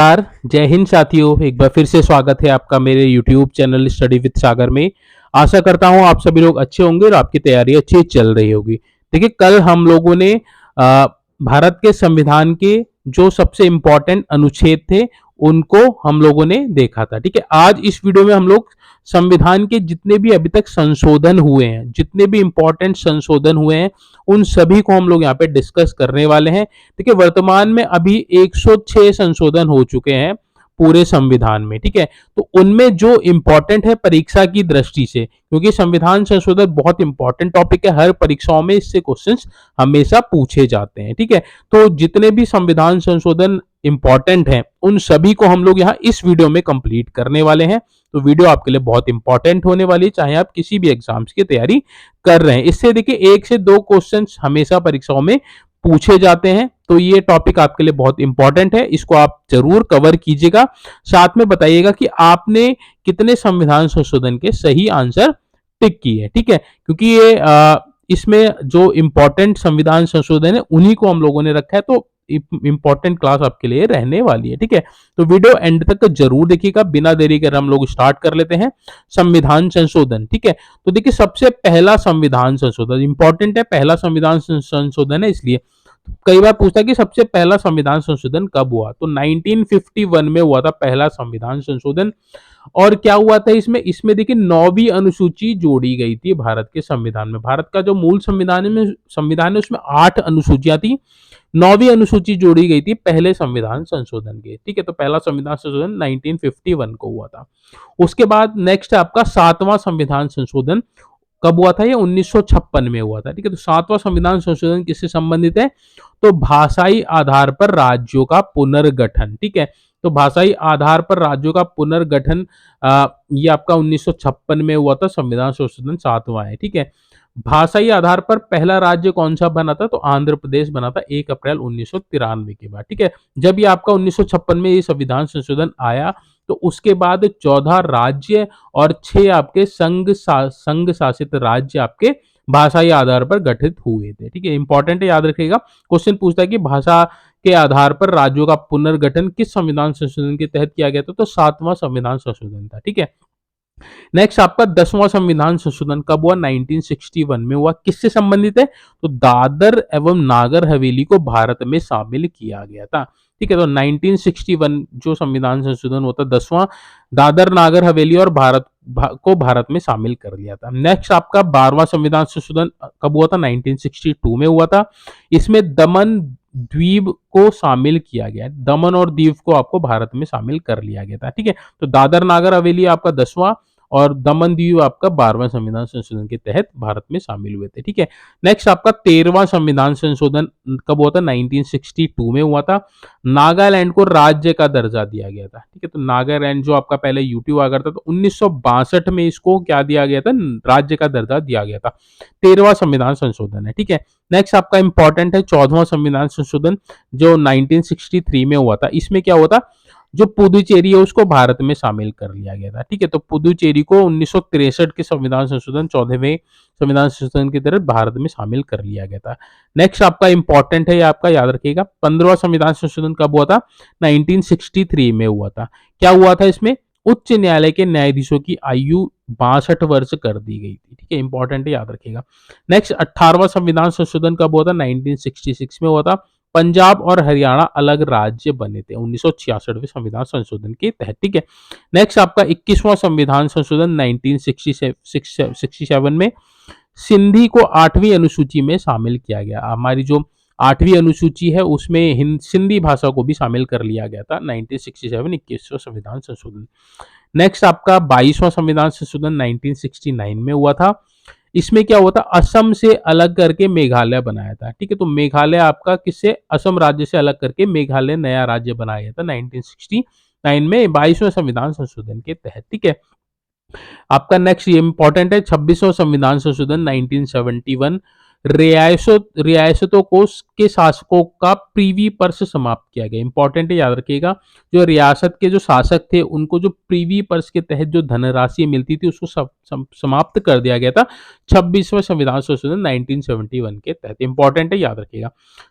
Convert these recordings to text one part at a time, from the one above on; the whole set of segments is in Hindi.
जय हिंद साथियों, एक बार फिर से स्वागत है आपका मेरे YouTube चैनल स्टडी विद सागर में। आशा करता हूँ आप सभी लोग अच्छे होंगे और आपकी तैयारी अच्छी चल रही होगी। देखिए, कल हम लोगों ने भारत के संविधान के जो सबसे इम्पोर्टेंट अनुच्छेद थे उनको हम लोगों ने देखा था। ठीक है, आज इस वीडियो में हम लोग संविधान के जितने भी अभी तक संशोधन हुए हैं, जितने भी इम्पोर्टेंट संशोधन हुए हैं, उन सभी को हम लोग यहाँ पे डिस्कस करने वाले हैं। देखिए, वर्तमान में अभी 106 संशोधन हो चुके हैं पूरे संविधान में। ठीक है, तो उनमें जो इंपॉर्टेंट है परीक्षा की दृष्टि से, क्योंकि संविधान संशोधन बहुत इंपॉर्टेंट टॉपिक है, हर परीक्षाओं में इससे क्वेश्चंस हमेशा पूछे जाते हैं। ठीक है, तो जितने भी संविधान संशोधन इंपॉर्टेंट हैं उन सभी को हम लोग यहाँ इस वीडियो में कंप्लीट करने वाले हैं। तो वीडियो आपके लिए बहुत इंपॉर्टेंट होने वाली है, चाहे आप किसी भी एग्जाम्स की तैयारी कर रहे हैं। इससे देखिए 1 से 2 क्वेश्चन हमेशा परीक्षाओं में पूछे जाते हैं, तो ये टॉपिक आपके लिए बहुत इंपॉर्टेंट है, इसको आप जरूर कवर कीजिएगा। साथ में बताइएगा कि आपने कितने संविधान संशोधन के सही आंसर टिक किए। ठीक है, क्योंकि ये इसमें जो इंपॉर्टेंट संविधान संशोधन है उन्हीं को हम लोगों ने रखा है, तो इंपॉर्टेंट क्लास आपके लिए रहने वाली है। ठीक है, तो वीडियो एंड तक जरूर देखिएगा। बिना देरी कर हम लोग स्टार्ट कर लेते हैं संविधान संशोधन। ठीक है, तो देखिए सबसे पहला संविधान संशोधन इंपॉर्टेंट है, पहला संविधान संशोधन है, इसलिए कई बार पूछता है कि सबसे पहला संविधान संशोधन कब हुआ, तो 1951 में हुआ था पहला संविधान संशोधन। और क्या हुआ था इसमें इसमें देखिए 9वीं अनुसूची जोड़ी गई थी भारत के संविधान में। भारत का जो मूल संविधान है उसमें 8 अनुसूचियां थी, 9वीं अनुसूची जोड़ी गई थी पहले संविधान संशोधन के। ठीक है, तो पहला संविधान संशोधन 1951 को हुआ था। उसके बाद नेक्स्ट है आपका 7वां संविधान संशोधन। कब हुआ था ये? 1956 में हुआ था। ठीक है, तो 7वां संविधान संशोधन किससे संबंधित है? तो भाषाई आधार पर राज्यों का पुनर्गठन। ठीक है, तो भाषाई आधार पर राज्यों का पुनर्गठन ये आपका 1956 में हुआ था, संविधान संशोधन 7वां है। ठीक है, भाषाई आधार पर पहला राज्य कौन सा बना था? तो आंध्र प्रदेश बना था 1 अप्रैल 1993 के बाद। ठीक है, जब ये आपका 1956 में ये संविधान संशोधन आया तो उसके बाद 14 राज्य और 6 आपके संघ शासित राज्य आपके भाषाई आधार पर गठित हुए थे। ठीक है, इंपॉर्टेंट है, याद रखिएगा। क्वेश्चन पूछता है कि भाषा के आधार पर राज्यों का पुनर्गठन किस संविधान संशोधन के तहत किया गया था? तो 7वां संविधान संशोधन था। ठीक है, नेक्स्ट आपका 10वां संविधान संशोधन कब हुआ? 1961 में हुआ। किससे संबंधित है? तो दादर एवं नागर हवेली को भारत में शामिल किया गया था। ठीक है, तो 1961 जो संविधान संशोधन होता 10वां, दादर नागर हवेली और को भारत में शामिल कर लिया था। नेक्स्ट आपका 12वां संविधान संशोधन कब हुआ था? 1962 में हुआ था। इसमें दमन द्वीप को शामिल किया गया, दमन और दीव को आपको भारत में शामिल कर लिया गया था। ठीक है, तो दादर नागर हवेली आपका 10वां और दमन दीव आपका 12वां संविधान संशोधन के तहत भारत में शामिल हुए थे। ठीक है, नेक्स्ट आपका 13वां संविधान संशोधन कब हुआ था? 1962 में हुआ था। नागालैंड को राज्य का दर्जा दिया गया था। ठीक है, तो नागालैंड जो आपका पहले यूटी हुआ करता था, तो 1962 में इसको क्या दिया गया था? राज्य का दर्जा दिया गया था। 13वां संविधान संशोधन है। ठीक है, नेक्स्ट आपका इंपॉर्टेंट है 14वां संविधान संशोधन जो 1963 में हुआ था। इसमें क्या हुआ था? जो पुदुचेरी है उसको भारत में शामिल कर लिया गया था। ठीक है, तो पुदुचेरी को 1963 के संविधान संशोधन 14वें संविधान संशोधन के तहत भारत में शामिल कर लिया गया था। नेक्स्ट आपका इंपॉर्टेंट है, ये आपका याद रखिएगा, 15वां संविधान संशोधन कब हुआ था? 1963 में हुआ था। क्या हुआ था इसमें? उच्च न्यायालय के न्यायाधीशों की आयु 62 वर्ष कर दी गई थी। ठीक है, इंपॉर्टेंट है, याद रखिएगा। नेक्स्ट 18वां संविधान संशोधन कब हुआ था? 1966 में हुआ था। पंजाब और हरियाणा अलग राज्य बने थे 1966वें संविधान संशोधन के तहत। ठीक है, नेक्स्ट आपका 21वां संविधान संशोधन 1967 में सिंधी को 8वीं अनुसूची में शामिल किया गया। हमारी जो 8वीं अनुसूची है उसमें सिंधी भाषा को भी शामिल कर लिया गया था 1967 21वां संविधान संशोधन। नेक्स्ट आपका 22वां संविधान संशोधन 1969 में हुआ था। इसमें क्या हुआ था? असम से अलग करके मेघालय बनाया था। ठीक है, तो मेघालय आपका किससे? असम राज्य से अलग करके मेघालय नया राज्य बनाया था 1969 में 22वें संविधान संशोधन के तहत। ठीक है, आपका नेक्स्ट ये इंपॉर्टेंट है 26वां संविधान संशोधन 1971 रियासतों को के शासकों का प्रीवी पर्स समाप्त किया गया। इंपॉर्टेंट है, याद रखिएगा। जो रियासत के जो शासक थे उनको जो प्रीवी पर्स के तहत जो धनराशि मिलती थी उसको समाप्त कर दिया गया था 26वां संविधान संशोधन 1971 के तहत। इंपॉर्टेंट है, याद रखिएगा।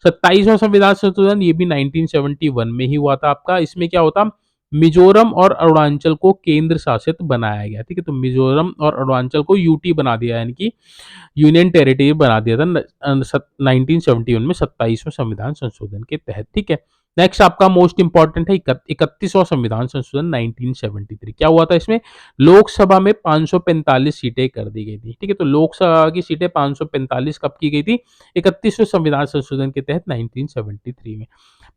27वां संविधान संशोधन ये भी 1971 में ही हुआ था आपका। इसमें क्या होता, मिजोरम और अरुणाचल को केंद्र शासित बनाया गया। ठीक है, तो मिजोरम और अरुणाचल को यूटी बना दिया, यानी कि यूनियन टेरिटरी बना दिया था 1971 में 27वें संविधान संशोधन के तहत। ठीक है, नेक्स्ट आपका मोस्ट इंपॉर्टेंट है 31वां संविधान संशोधन 1973। क्या हुआ था इसमें, लोकसभा में 545 सीटें कर दी गई थी। ठीक है, तो लोकसभा की सीटें 545 कब की गई थी, 31वें संविधान संशोधन के तहत 1973 में।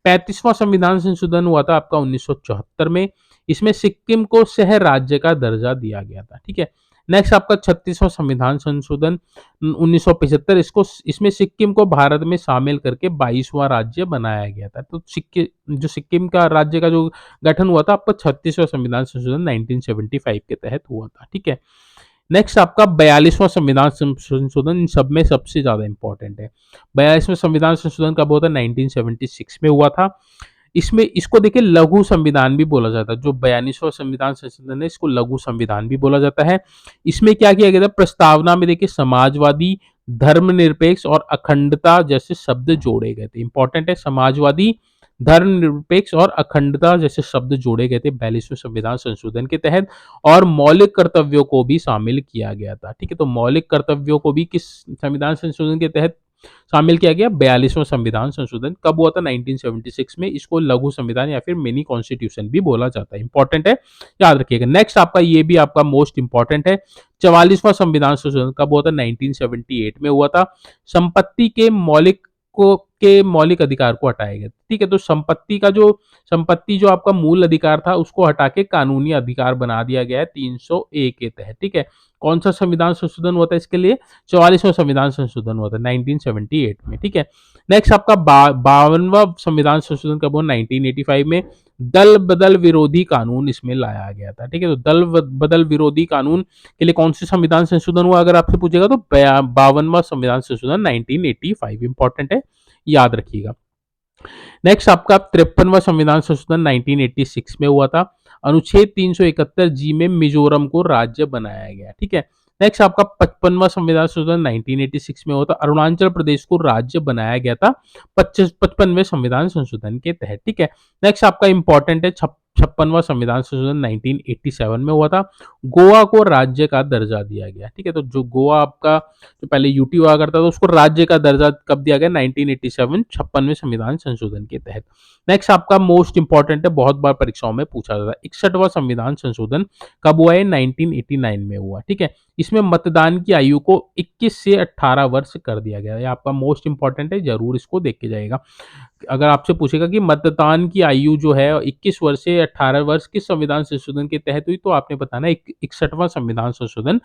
35वां संविधान संशोधन हुआ था आपका 1974 में। इसमें सिक्किम को शह राज्य का दर्जा दिया गया था। ठीक है, नेक्स्ट आपका 36वां संविधान संशोधन 1975। इसमें सिक्किम को भारत में शामिल करके 22वां राज्य बनाया गया था। तो सिक्किम का राज्य का जो गठन हुआ था आपका 36वां संविधान संशोधन 1975 के तहत हुआ था। ठीक है, नेक्स्ट आपका 42वां संविधान संशोधन इन सब में सबसे ज्यादा इंपॉर्टेंट है। 42वां संविधान संशोधन कब हुआ था, 1976 में हुआ था। इसमें इसको देखिए लघु संविधान भी बोला जाता है। जो 42वां संविधान संशोधन है इसको लघु संविधान भी बोला जाता है। इसमें क्या किया गया था, प्रस्तावना में देखिए समाजवादी, धर्मनिरपेक्ष और अखंडता जैसे शब्द जोड़े गए थे। इंपॉर्टेंट है, समाजवादी, धर्मनिरपेक्ष और अखंडता जैसे शब्द जोड़े गए थे 42वें संविधान संशोधन के तहत। और मौलिक कर्तव्यों को भी शामिल किया गया था। ठीक है, तो मौलिक कर्तव्यों को भी किस संविधान संशोधन के तहत शामिल किया गया, 42वां संविधान संशोधन। कब हुआ था, 1976 में। इसको लघु संविधान या फिर मिनी कॉन्स्टिट्यूशन भी बोला जाता है। इंपॉर्टेंट है, याद रखिएगा। नेक्स्ट आपका ये भी आपका मोस्ट इंपॉर्टेंट है, 44वां संविधान संशोधन कब हुआ था, 1978 में हुआ था। संपत्ति के मौलिक अधिकार को हटाया गया। ठीक है, तो संपत्ति जो आपका मूल अधिकार था उसको हटा के कानूनी अधिकार बना दिया गया है 301 के तहत। ठीक है, कौन सा संविधान संशोधन हुआ था इसके लिए, 44वां संविधान संशोधन हुआ था 1978 में। ठीक है, नेक्स्ट आपका 52वां संविधान संशोधन कब हुआ, 1985 में। दल बदल विरोधी कानून इसमें लाया गया था। ठीक है, तो दल बदल विरोधी कानून के लिए कौन सी संविधान संशोधन हुआ अगर आपसे पूछेगा, तो 52वां संविधान संशोधन 1985। इंपॉर्टेंट है, याद रखिएगा। नेक्स्ट आपका 53वां संविधान संशोधन 1986 में हुआ था। अनुच्छेद 371 जी में मिजोरम को राज्य बनाया गया। ठीक है, नेक्स्ट आपका 55वां संविधान संशोधन 1986 में हुआ था। अरुणाचल प्रदेश को राज्य बनाया गया था 55वें संविधान संशोधन के तहत। ठीक है, नेक्स्ट आपका इंपॉर्टेंट है 56वां संविधान संशोधन 1987 में हुआ था। गोवा को राज्य का दर्जा दिया गया। ठीक है, तो जो गोवा आपका जो पहले यूटी हुआ करता था उसको राज्य का दर्जा कब दिया गया, 1987 56वें संविधान संशोधन के तहत। नेक्स्ट आपका मोस्ट इंपॉर्टेंट है, बहुत बार परीक्षाओं में पूछा जाता है, 61वां संविधान संशोधन कब हुआ है, 1989 में हुआ। ठीक है, इसमें मतदान की आयु को 21 से 18 वर्ष कर दिया गया है। आपका मोस्ट इंपॉर्टेंट है, जरूर इसको देख के जाएगा। अगर आपसे पूछेगा कि मतदान की आयु जो है 21 वर्ष से 18 वर्ष किस संविधान संशोधन के तहत हुई, तो आपने बताना 61वां संविधान संशोधन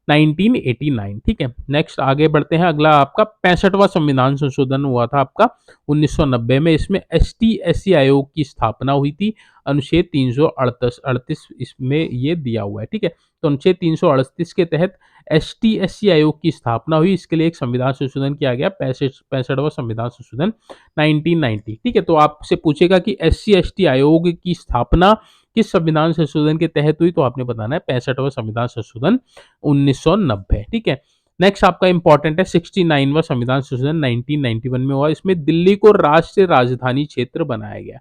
1989। ठीक है, नेक्स्ट आगे बढ़ते हैं। अगला आपका 65वां संविधान संशोधन हुआ था आपका 1990 में। इसमें ST/SC आयोग की स्थापना हुई थी। अनुच्छेद 338 इसमें ये दिया हुआ है। ठीक है, तो अनुच्छेद 338 के तहत ST/SC आयोग की स्थापना हुई। इसके लिए एक संविधान संशोधन किया गया, 65वां संविधान संशोधन 1990। ठीक है, तो आपसे पूछेगा कि SC/ST आयोग की स्थापना किस संविधान संशोधन के तहत हुई, तो आपने बताना है 65वां संविधान संशोधन 1990। ठीक है, नेक्स्ट आपका इंपॉर्टेंट है 69वां संविधान संशोधन 1991 में हुआ। इसमें दिल्ली को राष्ट्रीय राजधानी क्षेत्र बनाया गया।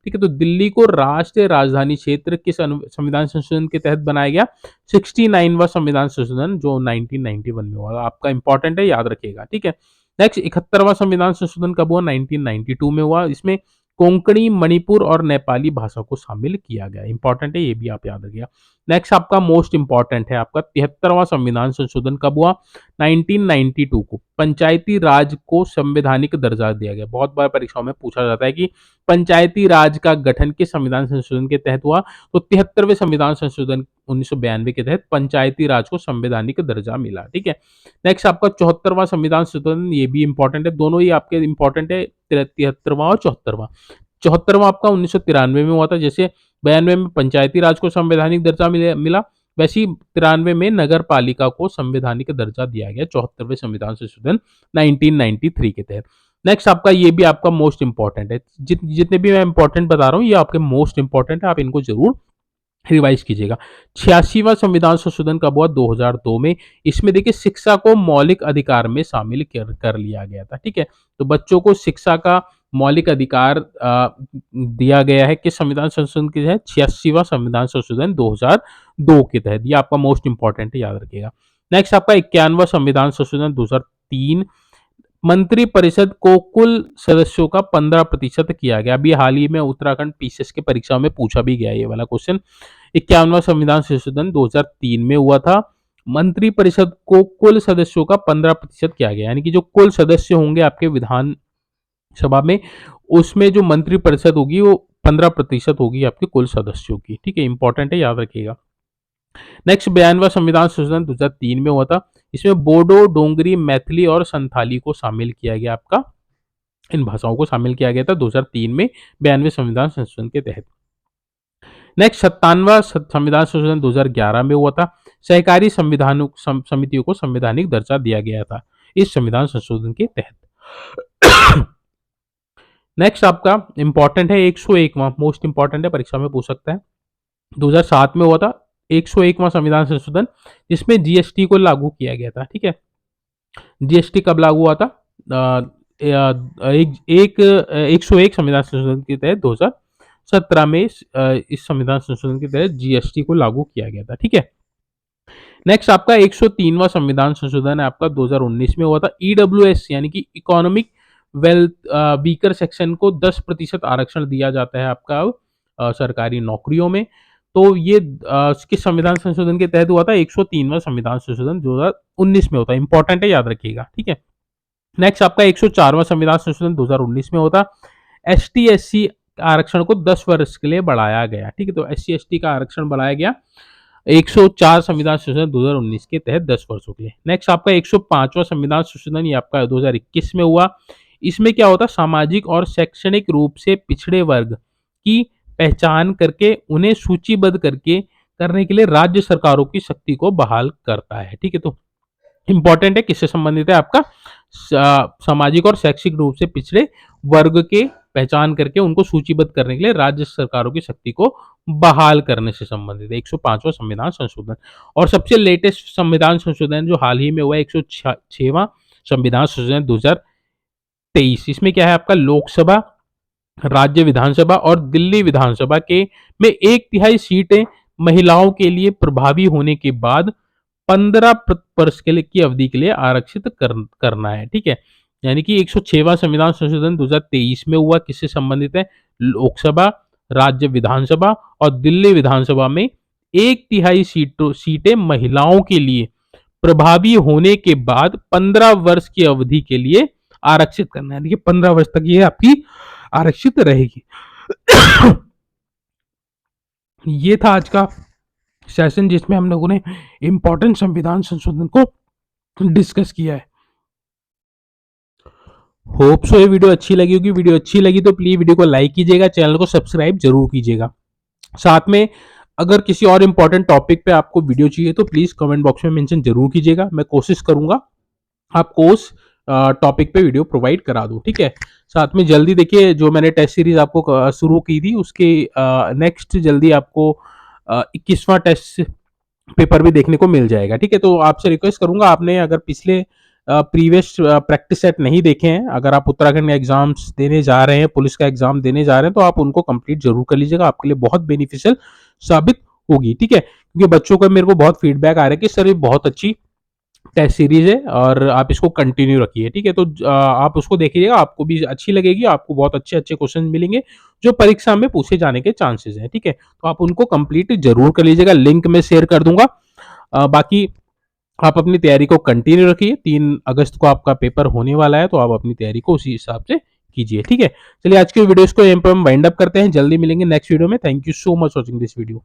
ठीक है, तो दिल्ली को राष्ट्रीय राजधानी क्षेत्र किस संविधान संशोधन के तहत बनाया गया, 69वां संविधान संशोधन जो 1991 में हुआ। आपका इंपॉर्टेंट है, याद रखिएगा। ठीक है, नेक्स्ट 71वां संविधान संशोधन कब हुआ, 1992 में हुआ। इसमें कोंकणी, मणिपुर और नेपाली भाषा को शामिल किया गया। इंपॉर्टेंट है, ये भी आप याद रखिएगा। नेक्स्ट आपका मोस्ट इंपॉर्टेंट है आपका 73वां संविधान संशोधन कब हुआ, 1992 को। पंचायती राज को संवैधानिक दर्जा दिया गया। बहुत बार परीक्षाओं में पूछा जाता है कि पंचायती राज का गठन किस संविधान संशोधन के तहत हुआ, तो 73वें संविधान संशोधन 1992 के तहत पंचायती राज को संवैधानिक दर्जा मिला। ठीक है, नेक्स्ट आपका 74वां संविधान संशोधन, ये भी इंपॉर्टेंट है, दोनों ही आपके इंपॉर्टेंट है, 73वां और 74वां। 74वां आपका 1993 में हुआ था। जैसे 92 में पंचायती राज को संवैधानिक दर्जा मिला, वैसे ही 93 में नगर पालिका को संवैधानिक दर्जा दिया गया 74वें संविधान संशोधन 1993 के तहत। नेक्स्ट आपका ये भी आपका मोस्ट इंपॉर्टेंट है, जितने भी मैं इंपॉर्टेंट बता रहा हूँ ये आपके मोस्ट इंपॉर्टेंट है, आप इनको जरूर रिवाइज कीजिएगा। 86वां संविधान संशोधन कब हुआ? 2002 में। इसमें देखिए शिक्षा को मौलिक अधिकार में शामिल कर लिया गया था, ठीक है। तो बच्चों को शिक्षा का मौलिक अधिकार दिया गया है किस संविधान संशोधन के तहत? 86वां संविधान संशोधन 2002 के तहत। ये आपका मोस्ट इंपॉर्टेंट है, याद रखिएगा। नेक्स्ट आपका 91वां संविधान संशोधन 2003। मंत्रिपरिषद को कुल सदस्यों का 15% किया गया। अभी हाल ही में उत्तराखंड पीसीएस की परीक्षा में पूछा भी गया ये वाला क्वेश्चन। 51वां संविधान संशोधन 2003 में हुआ था। मंत्रिपरिषद को कुल सदस्यों का 15% किया गया, यानी कि जो कुल सदस्य होंगे आपके विधानसभा में, उसमें जो मंत्रिपरिषद होगी वो 15% होगी आपके कुल सदस्यों की, ठीक है। इंपॉर्टेंट है, याद रखिएगा। नेक्स्ट 92वां संविधान संशोधन 2003 में हुआ था। इसमें बोडो, डोंगरी, मैथिली और संथाली को शामिल किया गया, आपका इन भाषाओं को शामिल किया गया था 2003 में 92वें संविधान संशोधन के तहत। नेक्स्ट 57वां संविधान संशोधन 2011 में हुआ था। सहकारी संविधान समितियों को संवैधानिक दर्जा दिया गया था इस संविधान संशोधन के तहत। नेक्स्ट आपका इंपॉर्टेंट है 101वां, मोस्ट इंपॉर्टेंट है, परीक्षा में पूछ सकता है। 2007 में हुआ था 101वां संविधान संशोधन, जिसमें जीएसटी को लागू किया गया था, ठीक है। जीएसटी कब लागू हुआ था? एक 101 संविधान संशोधन के तहत 2017 में इस संविधान संशोधन के तहत जीएसटी को लागू किया गया था, ठीक है। नेक्स्ट आपका 103वां संविधान संशोधन है आपका 2019 में हुआ था। ईडब्ल्यूएस यानी कि इकोनॉमिक वेल्थ वीकर सेक्शन को 10% आरक्षण दिया जाता है आपका सरकारी नौकरियों में। तो ये किस संविधान संशोधन के तहत हुआ था? 103वां संविधान संशोधन 2019 में होता है। इंपॉर्टेंट है, याद रखिएगा, ठीक है। नेक्स्ट आपका 104वां संविधान संशोधन 2019 में होता। एसटी एससी आरक्षण को 10 वर्ष के लिए बढ़ाया गया, ठीक है। तो एससी एसटी का आरक्षण बढ़ाया गया 104 संविधान संशोधन 2019 के तहत 10 वर्षों के लिए। नेक्स्ट आपका 105वां संविधान संशोधन ये आपका 2021 में हुआ। इसमें क्या होता? सामाजिक और शैक्षणिक रूप से पिछड़े वर्ग की पहचान करके उन्हें सूचीबद्ध करने के लिए राज्य सरकारों की शक्ति को बहाल करता है, ठीक है। तो इंपॉर्टेंट है, किससे संबंधित है? आपका सामाजिक और शैक्षिक रूप से पिछड़े वर्ग के पहचान करके उनको सूचीबद्ध करने के लिए राज्य सरकारों की शक्ति को बहाल करने से संबंधित है 105वां संविधान संशोधन। और सबसे लेटेस्ट संविधान संशोधन जो हाल ही में हुआ है 106वां संविधान संशोधन 2023। इसमें क्या है आपका? लोकसभा, राज्य विधानसभा और दिल्ली विधानसभा के में 1/3 सीटें महिलाओं के लिए प्रभावी होने के बाद 15 वर्ष के लिए की अवधि के लिए आरक्षित करना है, ठीक है। यानी कि 106वां संविधान संशोधन 2023 में हुआ, किससे संबंधित है? लोकसभा, राज्य विधानसभा और दिल्ली विधानसभा में 1/3 सीटें महिलाओं के लिए प्रभावी होने के बाद 15 वर्ष की अवधि के लिए आरक्षित करना है, यानी कि 15 वर्ष तक ये आपकी आरक्षित रहेगी। ये था आज का सेशन जिसमें हम लोगों ने इंपॉर्टेंट संविधान संशोधन को डिस्कस किया है। होप सो ये वीडियो अच्छी लगी होगी। वीडियो अच्छी लगी तो प्लीज वीडियो को लाइक कीजिएगा, चैनल को सब्सक्राइब जरूर कीजिएगा। साथ में अगर किसी और इंपॉर्टेंट टॉपिक पे आपको वीडियो चाहिए तो प्लीज कमेंट बॉक्स में मेंशन जरूर कीजिएगा। मैं कोशिश करूंगा आपको उस टॉपिक पे वीडियो प्रोवाइड करा दूं, ठीक है। साथ में जल्दी देखिए जो मैंने टेस्ट सीरीज आपको शुरू की थी उसके नेक्स्ट जल्दी आपको 21वां टेस्ट पेपर भी देखने को मिल जाएगा, ठीक है। तो आपसे रिक्वेस्ट करूंगा, आपने अगर पिछले प्रीवियस प्रैक्टिस सेट नहीं देखे हैं, अगर आप उत्तराखंड एग्जाम्स देने जा रहे हैं, पुलिस का एग्जाम देने जा रहे हैं, तो आप उनको कंप्लीट जरूर कर लीजिएगा, आपके लिए बहुत बेनिफिशियल साबित होगी, ठीक है। क्योंकि बच्चों का मेरे को बहुत फीडबैक आ रहा है कि सर ये बहुत अच्छी टेस्ट सीरीज है और आप इसको कंटिन्यू रखिए, ठीक है। तो आप उसको देखिएगा, आपको भी अच्छी लगेगी, आपको बहुत अच्छे अच्छे क्वेश्चन मिलेंगे जो परीक्षा में पूछे जाने के चांसेस हैं, ठीक है। तो आप उनको कंप्लीट जरूर कर लीजिएगा, लिंक में शेयर कर दूंगा। बाकी आप अपनी तैयारी को कंटिन्यू रखिए, 3 अगस्त को आपका पेपर होने वाला है, तो आप अपनी तैयारी को उसी हिसाब से कीजिए, ठीक है। चलिए आज की वीडियो को यहीं पर हम वाइंड अप करते हैं, जल्दी मिलेंगे नेक्स्ट वीडियो में। Thank you so much watching this video.